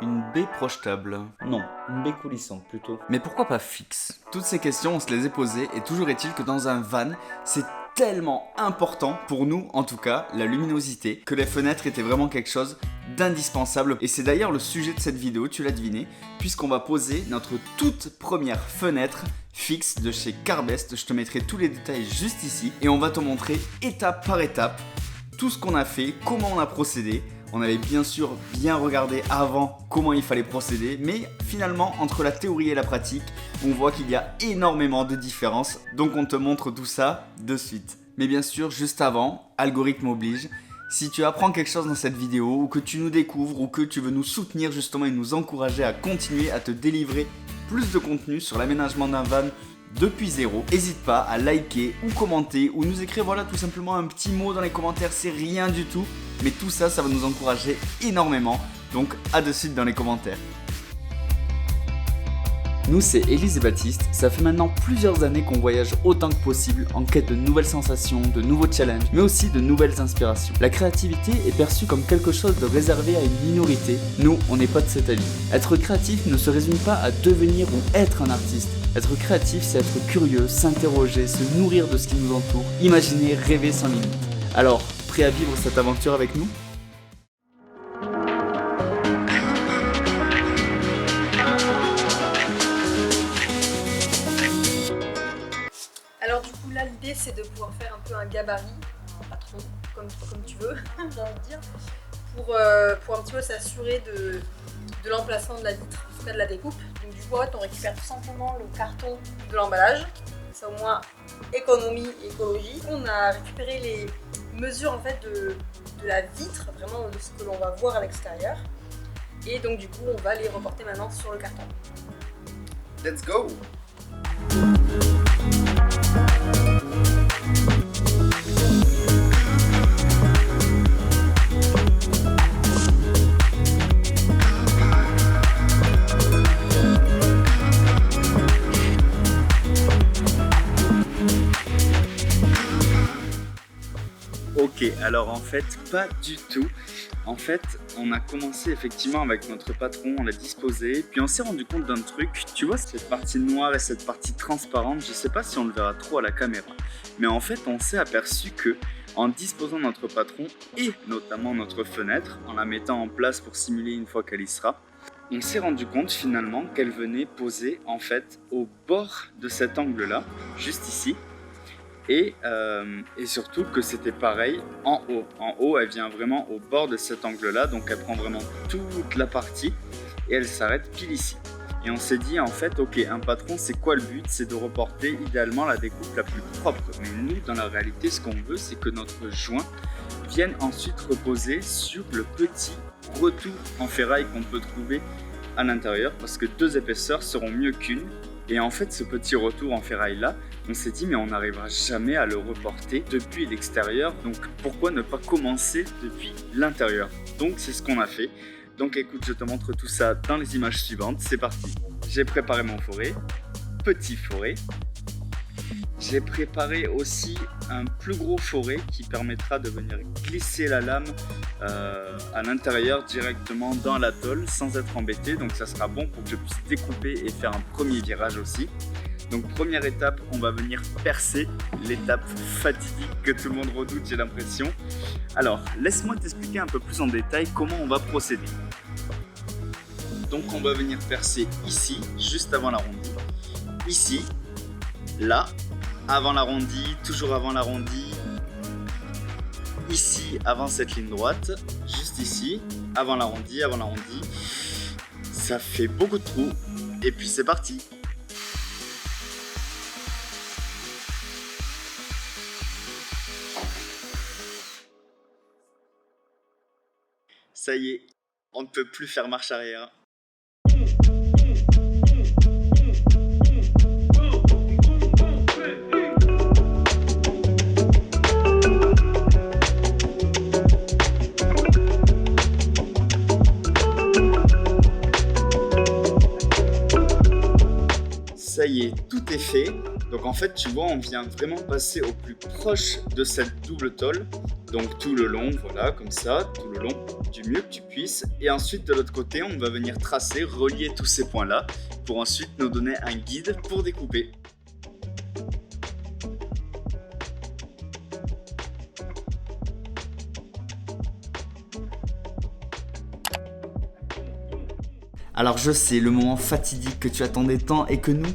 Une baie projetable? Non, une baie coulissante plutôt. Mais pourquoi pas fixe? Toutes ces questions, on se les est posées, et toujours est-il que dans un van, c'est tellement important, pour nous en tout cas, la luminosité, que les fenêtres étaient vraiment quelque chose d'indispensable. Et c'est d'ailleurs le sujet de cette vidéo, tu l'as deviné, puisqu'on va poser notre toute première fenêtre fixe de chez Carbest. Je te mettrai tous les détails juste ici, et on va te montrer étape par étape tout ce qu'on a fait, comment on a procédé. On avait bien sûr bien regardé avant comment il fallait procéder, mais finalement entre la théorie et la pratique, on voit qu'il y a énormément de différences, donc on te montre tout ça de suite. Mais bien sûr, juste avant, algorithme oblige, si tu apprends quelque chose dans cette vidéo, ou que tu nous découvres, ou que tu veux nous soutenir justement et nous encourager à continuer à te délivrer plus de contenu sur l'aménagement d'un van depuis zéro, n'hésite pas à liker ou commenter ou nous écrire tout simplement un petit mot dans les commentaires, c'est rien du tout, mais tout ça, ça va nous encourager énormément, donc à de suite dans les commentaires. Nous c'est Élise et Baptiste, ça fait maintenant plusieurs années qu'on voyage autant que possible en quête de nouvelles sensations, de nouveaux challenges, mais aussi de nouvelles inspirations. La créativité est perçue comme quelque chose de réservé à une minorité, nous on n'est pas de cet avis. Être créatif ne se résume pas à devenir ou être un artiste. Être créatif c'est être curieux, s'interroger, se nourrir de ce qui nous entoure, imaginer, rêver sans limite. Alors, prêt à vivre cette aventure avec nous ? Alors du coup là l'idée c'est de pouvoir faire un peu un gabarit, un patron, comme tu veux, j'ai envie de dire, pour un petit peu s'assurer de l'emplacement de la vitre, en tout cas de la découpe. Donc du coup on récupère tout simplement le carton de l'emballage, c'est au moins économie et écologie. On a récupéré les mesures en fait de la vitre, vraiment de ce que l'on va voir à l'extérieur. Et donc du coup on va les reporter maintenant sur le carton. Let's go! Ok, alors en fait, pas du tout. En fait, on a commencé effectivement avec notre patron, on l'a disposé, puis on s'est rendu compte d'un truc. Tu vois, cette partie noire et cette partie transparente, je sais pas si on le verra trop à la caméra, mais en fait, on s'est aperçu que en disposant notre patron et notamment notre fenêtre, en la mettant en place pour simuler une fois qu'elle y sera, on s'est rendu compte finalement qu'elle venait poser en fait au bord de cet angle-là, juste ici. Et surtout que c'était pareil en haut. En haut, elle vient vraiment au bord de cet angle-là, donc elle prend vraiment toute la partie et elle s'arrête pile ici. Et on s'est dit en fait, ok, un patron, c'est quoi le but? C'est de reporter idéalement la découpe la plus propre. Mais nous, dans la réalité, ce qu'on veut, c'est que notre joint vienne ensuite reposer sur le petit retour en ferraille qu'on peut trouver à l'intérieur, parce que deux épaisseurs seront mieux qu'une. Et en fait, ce petit retour en ferraille là, on s'est dit mais on n'arrivera jamais à le reporter depuis l'extérieur, donc pourquoi ne pas commencer depuis l'intérieur? Donc c'est ce qu'on a fait. Donc écoute, je te montre tout ça dans les images suivantes, c'est parti. J'ai préparé mon forêt, petit forêt. J'ai préparé aussi un plus gros forêt qui permettra de venir glisser la lame à l'intérieur directement dans la tôle sans être embêté. Donc ça sera bon pour que je puisse découper et faire un premier virage aussi. Donc première étape, on va venir percer, l'étape fatidique que tout le monde redoute, j'ai l'impression. Alors laisse-moi t'expliquer un peu plus en détail comment on va procéder. Donc on va venir percer ici, juste avant l'arrondi, ici, là, avant l'arrondi, toujours avant l'arrondi, ici avant cette ligne droite, juste ici, avant l'arrondi, ça fait beaucoup de trous, et puis c'est parti. Ça y est, on ne peut plus faire marche arrière. Ça y est, tout est fait. Donc en fait, tu vois, on vient vraiment passer au plus proche de cette double tôle. Donc tout le long, voilà, comme ça, tout le long. du mieux que tu puisses. Et ensuite, de l'autre côté, on va venir tracer, relier tous ces points-là pour ensuite nous donner un guide pour découper. Alors je sais, le moment fatidique que tu attendais tant et que nous,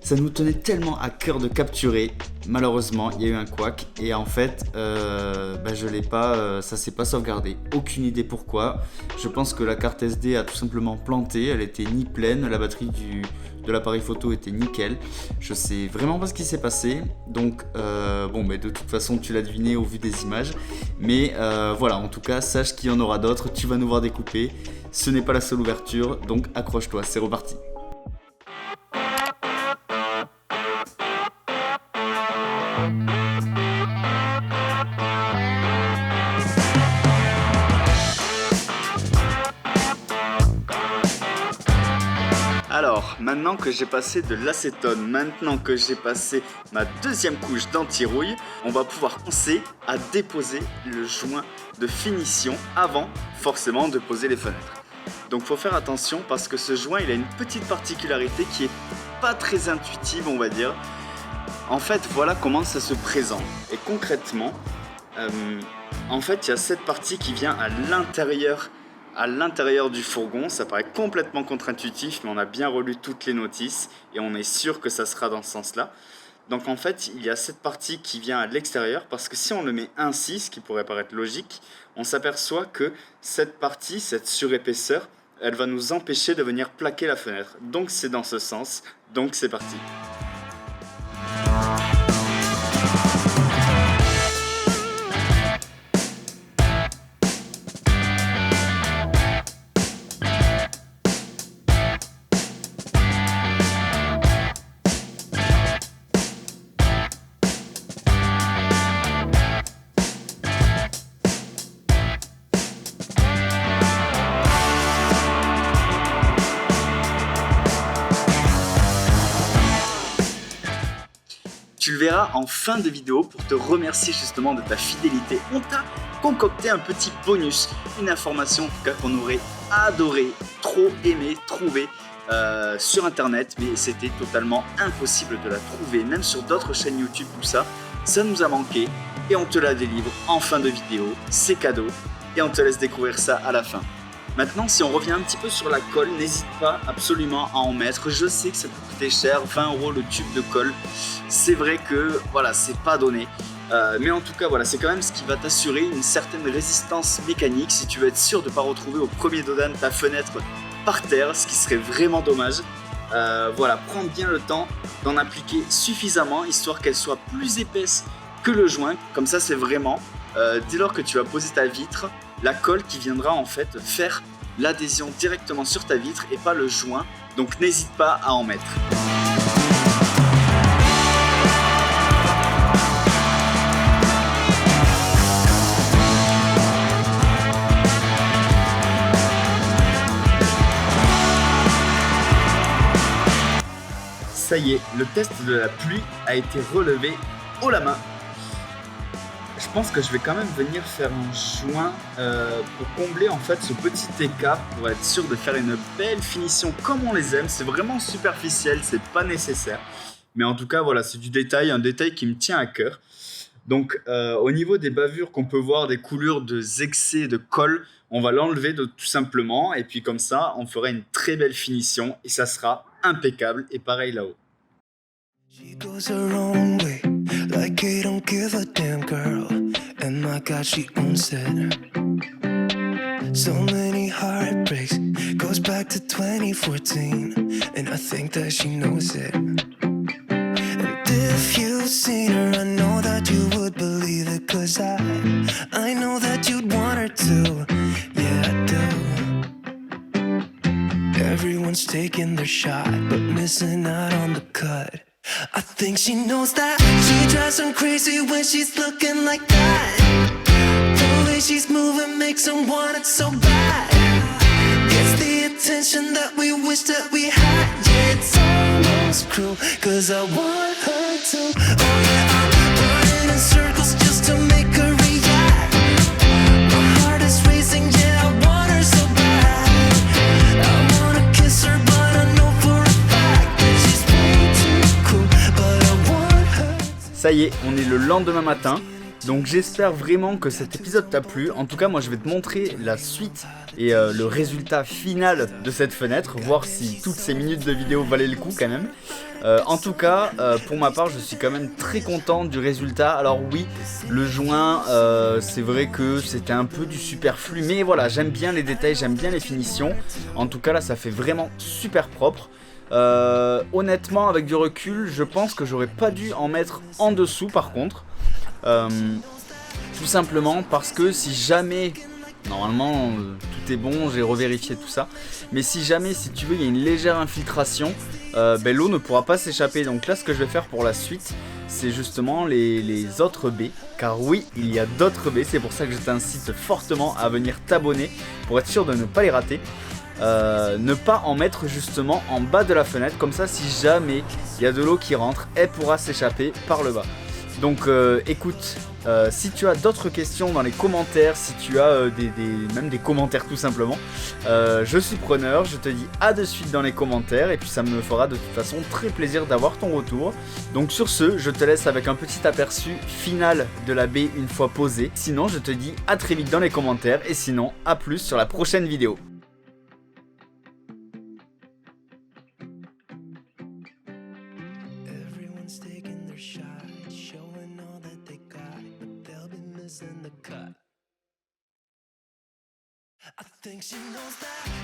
ça nous tenait tellement à cœur de capturer. Malheureusement, il y a eu un couac et en fait, je l'ai pas, ça s'est pas sauvegardé. Aucune idée pourquoi. Je pense que la carte SD a tout simplement planté, elle était ni pleine, la batterie de l'appareil photo était nickel. Je sais vraiment pas ce qui s'est passé. Donc, de toute façon, tu l'as deviné au vu des images. Mais voilà, en tout cas, sache qu'il y en aura d'autres. Tu vas nous voir découper. Ce n'est pas la seule ouverture, donc accroche-toi, c'est reparti. Alors, maintenant que j'ai passé de l'acétone, maintenant que j'ai passé ma deuxième couche d'anti-rouille, on va pouvoir penser à déposer le joint de finition avant forcément de poser les fenêtres. Donc faut faire attention parce que ce joint il a une petite particularité qui est pas très intuitive on va dire. En fait voilà comment ça se présente et concrètement en fait il y a cette partie qui vient à l'intérieur du fourgon. Ça paraît complètement contre-intuitif mais on a bien relu toutes les notices et on est sûr que ça sera dans ce sens là. Donc en fait il y a cette partie qui vient à l'extérieur parce que si on le met ainsi, ce qui pourrait paraître logique, on s'aperçoit que cette partie, cette surépaisseur, elle va nous empêcher de venir plaquer la fenêtre. Donc c'est dans ce sens, donc c'est parti. Tu le verras en fin de vidéo pour te remercier justement de ta fidélité. On t'a concocté un petit bonus, une information en tout cas qu'on aurait adoré, trop aimé, trouver sur internet, mais c'était totalement impossible de la trouver, même sur d'autres chaînes YouTube, tout ça. Ça nous a manqué et on te la délivre en fin de vidéo, c'est cadeau et on te laisse découvrir ça à la fin. Maintenant, si on revient un petit peu sur la colle, n'hésite pas absolument à en mettre. Je sais que ça peut coûter cher, 20 € le tube de colle. C'est vrai que voilà, c'est pas donné. Mais en tout cas, voilà, c'est quand même ce qui va t'assurer une certaine résistance mécanique si tu veux être sûr de ne pas retrouver au premier dodan ta fenêtre par terre, ce qui serait vraiment dommage. Voilà, prends bien le temps d'en appliquer suffisamment, histoire qu'elle soit plus épaisse que le joint. Comme ça, c'est vraiment, dès lors que tu vas poser ta vitre, la colle qui viendra en fait faire l'adhésion directement sur ta vitre et pas le joint. Donc n'hésite pas à en mettre. Ça y est, le test de la pluie a été relevé haut la main. Je pense que je vais quand même venir faire un joint pour combler en fait ce petit écart pour être sûr de faire une belle finition comme on les aime. C'est vraiment superficiel, c'est pas nécessaire. Mais en tout cas, voilà, c'est du détail, un détail qui me tient à cœur. Donc au niveau des bavures qu'on peut voir, des coulures de excès de colle, on va l'enlever tout simplement. Et puis comme ça, on fera une très belle finition et ça sera impeccable. Et pareil là-haut. She goes her own way, like I don't give a damn girl. And my God, she owns it. So many heartbreaks, goes back to 2014. And I think that she knows it. And if you've seen her, I know that you would believe it. Cause I know that you'd want her to. Yeah, I do. Everyone's taking their shot, but missing out on the cut. I think she knows that. She drives them crazy when she's looking like that. The way she's moving makes them want it so bad. It's the attention that we wish that we had. Yeah, it's almost cruel, cause I want her to. Oh yeah, I'm running in circles just to make her react. My heart is racing, yeah, I want Ça y est, on est le lendemain matin. Donc j'espère vraiment que cet épisode t'a plu. En tout cas, moi je vais te montrer la suite et le résultat final de cette fenêtre, voir si toutes ces minutes de vidéo valaient le coup quand même. En tout cas, pour ma part, je suis quand même très content du résultat. Alors oui, le joint, c'est vrai que c'était un peu du superflu, mais voilà, j'aime bien les détails, j'aime bien les finitions. En tout cas là, ça fait vraiment super propre. Honnêtement, avec du recul, je pense que j'aurais pas dû en mettre en dessous par contre. Tout simplement parce que si jamais, normalement tout est bon, j'ai revérifié tout ça, mais si jamais, si tu veux, il y a une légère infiltration, l'eau ne pourra pas s'échapper. Donc là, ce que je vais faire pour la suite, c'est justement les autres baies, car oui, il y a d'autres baies, c'est pour ça que je t'incite fortement à venir t'abonner pour être sûr de ne pas les rater. Ne pas en mettre justement en bas de la fenêtre, comme ça si jamais il y a de l'eau qui rentre, elle pourra s'échapper par le bas. Donc écoute, si tu as d'autres questions dans les commentaires, si tu as même des commentaires tout simplement, je suis preneur, je te dis à de suite dans les commentaires et puis ça me fera de toute façon très plaisir d'avoir ton retour. Donc sur ce, je te laisse avec un petit aperçu final de la baie une fois posée. Sinon je te dis à très vite dans les commentaires et sinon à plus sur la prochaine vidéo. Taking their shot, showing all that they got, but they'll be missing the cut. I think she knows that.